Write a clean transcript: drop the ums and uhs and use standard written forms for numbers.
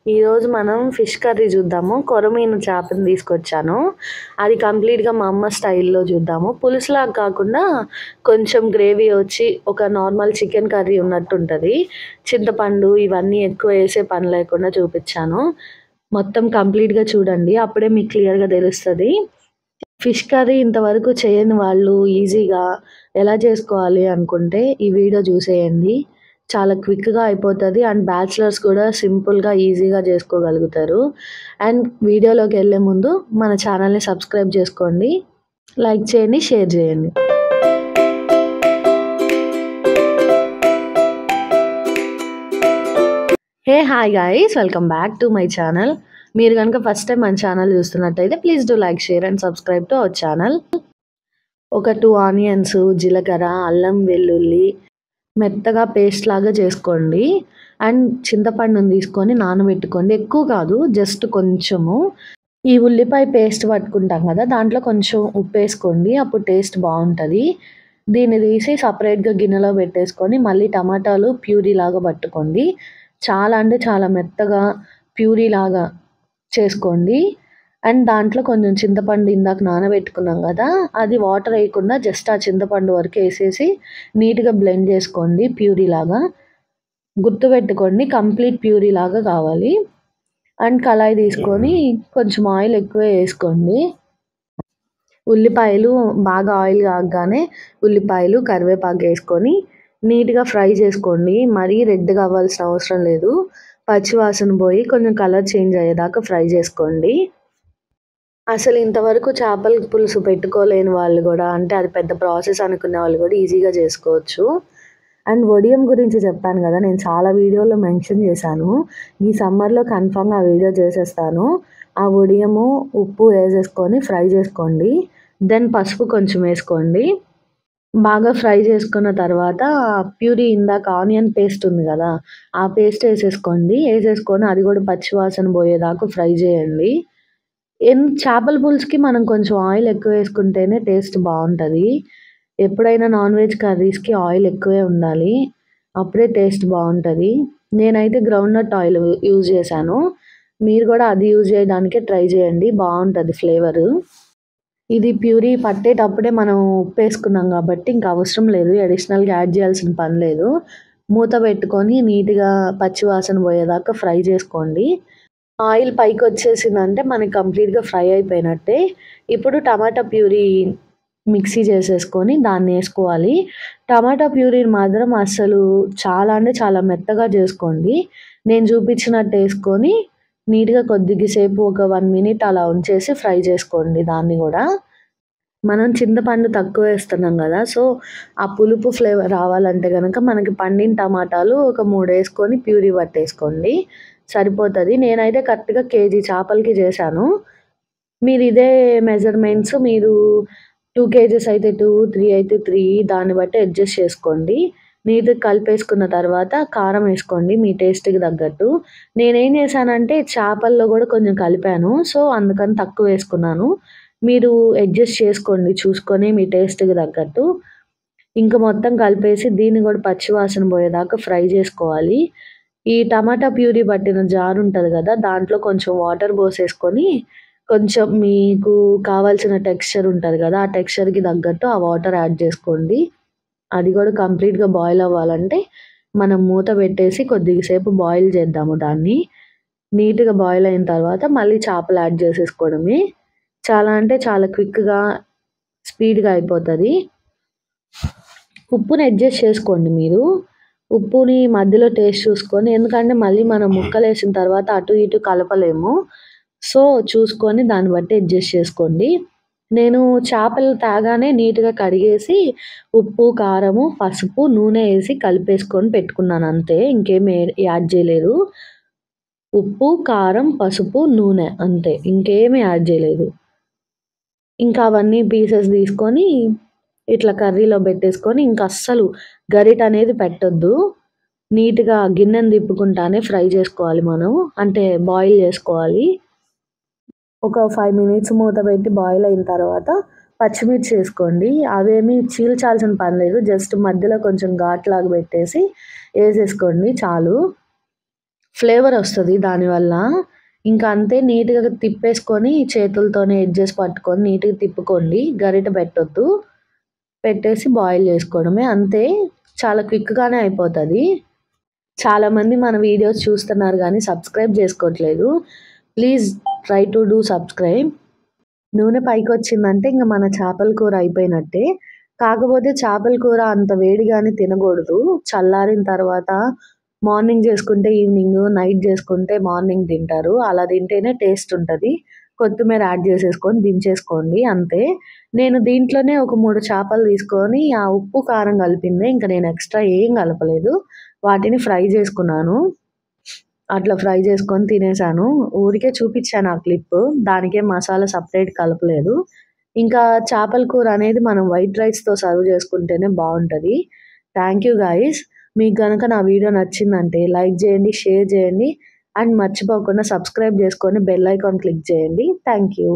ఈరోజు మనం fish curry చూద్దాము. కొరమీను చేపని తీసుకొచ్చాను. అది కంప్లీట్‌గా మా అమ్మ స్టైల్‌లో చూద్దాము. పులుసులాగా కాకుండా కొంచెం గ్రేవీ వచ్చి ఒక నార్మల్ చికెన్ కర్రీ ఉన్నట్టుంటది. చింతపండు ఇవన్నీ ఎక్కువ ఏసే పని లేకుండా చూపిచ్చాను. మొత్తం కంప్లీట్‌గా చూడండి. అప్పుడే మీకు క్లియర్‌గా తెలుస్తది. ఫిష్ కర్రీ ఇంతవరకు చేయని వాళ్ళు ఈజీగా ఎలా చేసుకోవాలి అనుకుంటే ఈ వీడియో చూసేయండి. చాలా క్విక్‌గా అయిపోతది. అండ్ బ్యాచిలర్స్ కూడా సింపుల్‌గా, ఈజీగా చేసుకోగలుగుతారు. అండ్ వీడియోలోకెళ్ళే ముందు మన ఛానల్‌ని సబ్స్క్రైబ్ చేసుకోండి. లైక్ చేయండి, షేర్ చేయండి. Hi guys, welcome back to my channel. మీరు గనుక ఫస్ట్ టైం మన ఛానల్ చూస్తున్నట్టయితే please do like, share and subscribe to our channel. ఒక 2 ఆనియన్స్, జీలకర్ర, అల్లం, వెల్లుల్లి మెత్తగా పేస్ట్ లాగా చేసుకోండి. అండ్ చింతపండుని తీసుకొని నానబెట్టుకోండి. ఎక్కువ కాదు, జస్ట్ కొంచెము. ఈ ఉల్లిపాయ పేస్ట్ పట్టుకుంటాం కదా, దాంట్లో కొంచెం ఉప్పేసుకోండి. అప్పుడు టేస్ట్ బాగుంటుంది. దీన్ని తీసి సపరేట్గా గిన్నెలో పెట్టేసుకొని మళ్ళీ టమాటాలు ప్యూరీ లాగా పట్టుకోండి. చాలా అంటే చాలా మెత్తగా ప్యూరీ లాగా చేసుకోండి. అండ్ దాంట్లో కొంచెం చింతపండు ఇందాక నానబెట్టుకున్నాం కదా, అది వాటర్ వేయకుండా జస్ట్ ఆ చింతపండు వరకు వేసేసి నీట్‌గా బ్లెండ్ చేసుకోండి ప్యూరీ లాగా. గుర్తుపెట్టుకోండి, కంప్లీట్ ప్యూరీ లాగా కావాలి. అండ్ కళాయి తీసుకొని కొంచెం ఆయిల్ ఎక్కువ వేసుకోండి. ఉల్లిపాయలు బాగా ఆయిల్ కాగగానే ఉల్లిపాయలు, కరివేపాకు వేసుకొని నీట్‌గా ఫ్రై చేసుకోండి. మరీ రెడ్‌గా అవ్వాల్సిన అవసరం లేదు. పచ్చి వాసన పోయి కొంచెం కలర్ చేంజ్ అయ్యేదాకా ఫ్రై చేసుకోండి. అసలు ఇంతవరకు చేపల పులుసు పెట్టుకోలేని వాళ్ళు గూడా, అంటే అది పెద్ద ప్రాసెస్ అనుకునే వాళ్ళు గూడా ఈజీగా చేసుకోవచ్చు. అండ్ వడియం గురించి చెప్పాను గదా, నేను చాలా వీడియోలో మెన్షన్ చేశాను. ఈ సమ్మర్‌లో కన్ఫర్మ్‌గా ఆ వీడియో చేసేస్తాను. ఆ వడియము, ఉప్పు ఏసేసుకొని ఫ్రై చేసుకోండి. దెన్ పసుపు కొంచెం ఏసుకోండి. బాగా ఫ్రై చేసుకున్న తర్వాత ప్యూరీ ఇందాక ఆనియన్ పేస్ట్ ఉంది గదా, ఆ పేస్ట్ ఏసేసుకోండి. ఏసేసుకొని అది గూడా పచ్చి వాసన పోయేదాకా ఫ్రై చేయండి. చేపల పులుసుకి మనం కొంచెం ఆయిల్ ఎక్కువ వేసుకుంటేనే టేస్ట్ బావుంటది. ఎప్పుడైనా నాన్ వెజ్ కర్రీస్‌కి ఆయిల్ ఎక్కువే ఉండాలి. అప్పుడే టేస్ట్ బావుంటది. నేనైతే గ్రౌండ్‌నట్ ఆయిల్ యూజ్ చేశాను. మీరు కూడా అది యూజ్ చేయడానికే ట్రై చేయండి. బావుంటది ఫ్లేవరు. ఇది ప్యూరీ పట్టేటప్పుడే మనం ఉప్పేసుకున్నాం కాబట్టి ఇంక అవసరం లేదు. అడిషనల్‌గా యాడ్ చేయాల్సిన పని లేదు. మూత పెట్టుకొని నీట్‌గా పచ్చి వాసన పోయేదాకా ఫ్రై చేసుకోండి. ఆయిల్ పైకొచ్చేసిందంటే మనకి కంప్లీట్‌గా ఫ్రై అయిపోయినట్టే. ఇప్పుడు టమాటా ప్యూరీ మిక్సీ చేసేసుకొని దాన్నేసుకోవాలి. టమాటా ప్యూరీని మాత్రం అస్సలు చాలా అంటే చాలా మెత్తగా చేసుకోండి. నేను చూపించినట్టేసుకొని నీట్‌గా కొద్దిగా సేపు ఒక 1 మినిట్ అలా ఉంచేసి ఫ్రై చేసుకోండి దాన్ని గూడా. మనం చింతపండు తక్కువేస్తున్నాం గదా, సో, ఆ పులుపు ఫ్లేవర్ రావాలంటే గనక మనకి పండిన టమాటాలు ఒక 3 ఏసుకొని ప్యూరీ పట్టేసుకోండి. సరిపోతది. నేనైతే కరెక్ట్‌గా కేజీ చేపలకి చేశాను. మీరు ఇదే మెజర్‌మెంట్స్ మీరు 2 కేజీస్ అయితే 2, 3 అయితే 3 దాన్ని బట్టి అడ్జస్ట్ చేసుకోండి. నీట్‌గా కలిపేసుకున్న తర్వాత కారం ఏసుకోండి మీ టేస్ట్‌కి తగ్గట్టు. నేనేం చేశానంటే చేపల్లో గూడా కొంచెం కలిపాను. సో, అందుకని తక్కువేసుకున్నాను. మీరు అడ్జస్ట్ చేసుకోండి చూసుకొని మీ టేస్ట్‌కి తగ్గట్టు. ఇంక మొత్తం కలిపేసి దీన్ని గూడా పచ్చి వాసన పోయేదాకా ఫ్రై చేసుకోవాలి. ఈ టమాటా ప్యూరీ పట్టిన జార్ ఉంటది గదా, దాంట్లో కొంచెం వాటర్ పోసేసుకొని కొంచెం మీకు కావాల్సిన టెక్స్చర్ ఉంటది గదా, ఆ టెక్స్చర్‌కి తగ్గట్టు ఆ వాటర్ యాడ్ చేసుకోండి. అది గూడా కంప్లీట్‌గా బాయిల్ అవ్వాలంటే మనం మూత పెట్టేసి కొద్దిగా సేపు బాయిల్ చేద్దాము దాన్ని. నీట్‌గా బాయిల్ అయిన తర్వాత మళ్ళీ చేపలు యాడ్ చేసేసుకోవడమే. చాలా అంటే చాలా క్విక్‌గా, స్పీడ్‌గా అయిపోతది. ఉప్పుని అడ్జస్ట్ చేసుకోండి మీరు. ఉప్పుని మధ్యలో టేస్ట్ చూసుకొని, ఎందుకంటే మళ్ళీ మనం ముక్కలేసిన తర్వాత అటు ఇటు కలపలేము. సో, చూసుకొని దాన్ని బట్టి అడ్జస్ట్ చేసుకోండి. నేను చేపలు తేగానే నీట్‌గా కడిగేసి ఉప్పు, కారము, పసుపు, నూనె ఏసి కలిపేసుకొని పెట్టుకున్నాను అంతే. ఇంకేమి యాడ్ చేయలేదు. ఉప్పు, కారం, పసుపు, నూనె అంతే. ఇంకేమి యాడ్ చేయలేదు. ఇంకా అవన్నీ పీసెస్ తీసుకొని ఇట్లా కర్రీలో పెట్టేసుకొని ఇంక అస్సలు గరిటనేది పెట్టొద్దు. నీట్‌గా గిన్నెని తిప్పుకుంటానే ఫ్రై చేసుకోవాలి మనం. అంటే బాయిల్ చేసుకోవాలి. ఒక 5 మినిట్స్ మూత పెట్టి బాయిల్ అయిన తర్వాత పచ్చిమిర్చి ఏసుకోండి. అవేమి చీల్చాల్సిన పని లేదు. జస్ట్ మధ్యలో కొంచెం ఘాటులాగా పెట్టేసి ఏసేసుకోండి చాలు. ఫ్లేవర్ వస్తది దానివల్ల. ఇంకా అంతే నీట్‌గా తిప్పేసుకొని చేతులతోనే ఎడ్జెస్ పట్టుకొని నీట్‌గా తిప్పుకోండి. గరిటె పెట్టొద్దు. పెట్టేసి బాయిల్ చేసుకోవడమే అంతే. చాలా క్విక్‌గానే అయిపోతది. చాలామంది మన వీడియోస్ చూస్తున్నారు గానీ సబ్స్క్రైబ్ చేసుకోవట్లేదు. Please try to do subscribe. నూనె పైకొచ్చిందంటే ఇంక మన చేపల కూర అయిపోయినట్టే. కాకపోతే చేపల కూర అంత వేడిగానే తినకూడదు. చల్లారిన తర్వాత మార్నింగ్ చేసుకుంటే ఈవినింగ్, నైట్ చేసుకుంటే మార్నింగ్ తింటారు. అలా తింటేనే టేస్ట్ ఉంటది. కొత్తిమీర యాడ్ చేసేసుకొని దించేసుకోండి అంతే. నేను దీంట్లోనే ఒక 3 చేపలు తీసుకొని ఆ ఉప్పు, కారం కలిపిందే. ఇంక నేను ఎక్స్‌ట్రా ఏం కలపలేదు. వాటిని ఫ్రై చేసుకున్నాను. అట్లా ఫ్రై చేసుకొని తినేసాను. ఊరికే చూపిచ్చాను ఆ క్లిప్పు. దానికేం మసాలా సెపరేట్ కలపలేదు. ఇంకా చేపల కూర అనేది మనం వైట్ రైస్‌తో సర్వ్ చేసుకుంటేనే బావుంటది. Thank you guys. మీకు గనక నా వీడియో నచ్చిందంటే లైక్ చేయండి, షేర్ చేయండి అండ్ మర్చిపోకుండా సబ్స్క్రైబ్ చేసుకొని బెల్ ఐకాన్ క్లిక్ చేయండి. Thank you.